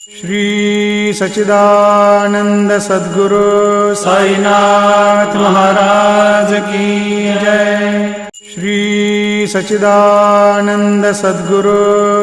श्री सच्चिदानंद सद्गुरु साईनाथ महाराज की जय। श्री सच्चिदानंद सद्गुरु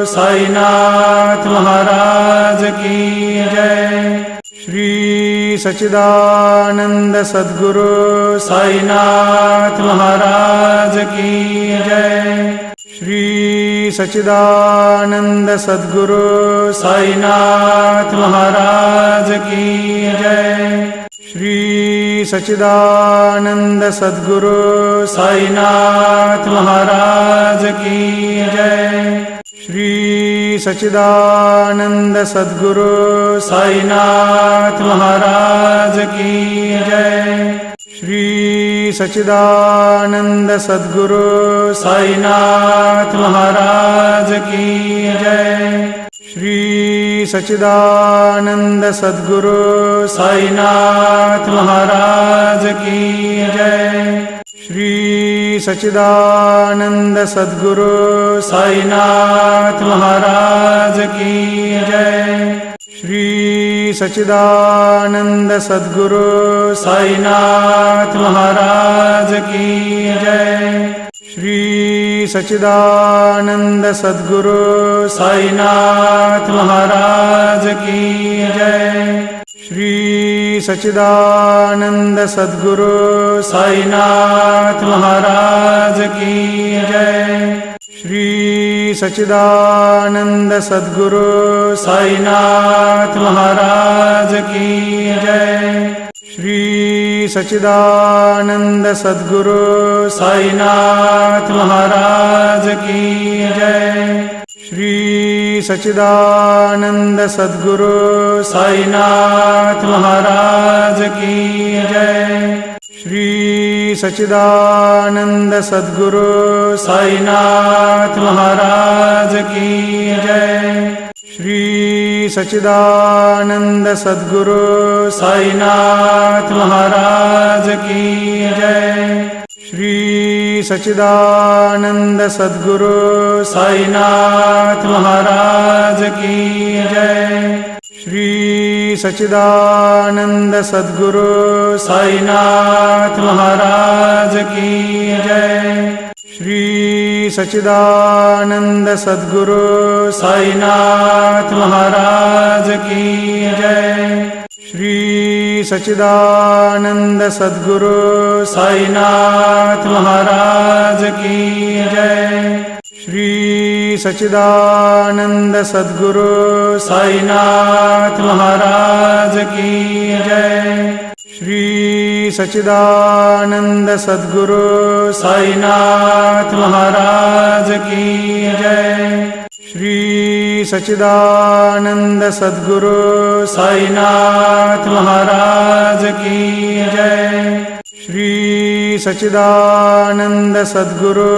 साईनाथ महाराज की जय। श्री सच्चिदानंद सद्गुरु साईनाथ महाराज की जय। श्री सच्चिदानंद सद्गुरु साईनाथ महाराज की जय। श्री सच्चिदानंद सद्गुरु साईनाथ महाराज की जय। श्री सच्चिदानंद सद्गुरु साईनाथ महाराज की जय। श्री सच्चिदानंद सद्गुरु साईनाथ महाराज की जय। श्री सच्चिदानंद सद्गुरु साईनाथ महाराज की जय। श्री सच्चिदानंद सद्गुरु साईनाथ महाराज की जय। श्री सच्चिदानंद सद्गुरु साईनाथ महाराज की जय। श्री सच्चिदानंद सद्गुरु साईनाथ महाराज की जय। श्री सच्चिदानंद सद्गुरु साईनाथ महाराज की जय। श्री सच्चिदानंद सद्गुरु साईनाथ महाराज की जय। श्री सच्चिदानंद सद्गुरु साईनाथ महाराज की जय। श्री सच्चिदानंद सद्गुरु साईनाथ महाराज की जय। श्री सच्चिदानंद सद्गुरु साईनाथ महाराज की जय। श्री सच्चिदानंद सद्गुरु साईनाथ महाराज की जय। श्री सच्चिदानंद सद्गुरु साईनाथ महाराज की जय। श्री सच्चिदानंद सद्गुरु साईनाथ महाराज की जय। श्री सच्चिदानंद सद्गुरु साईनाथ महाराज की जय। श्री सच्चिदानंद सद्गुरु साईनाथ महाराज की जय। श्री सच्चिदानंद सद्गुरु साईनाथ महाराज की जय। श्री सच्चिदानंद सद्गुरु साईनाथ महाराज की जय। श्री सच्चिदानंद सद्गुरु साईनाथ महाराज की जय। श्री सच्चिदानंद सद्गुरु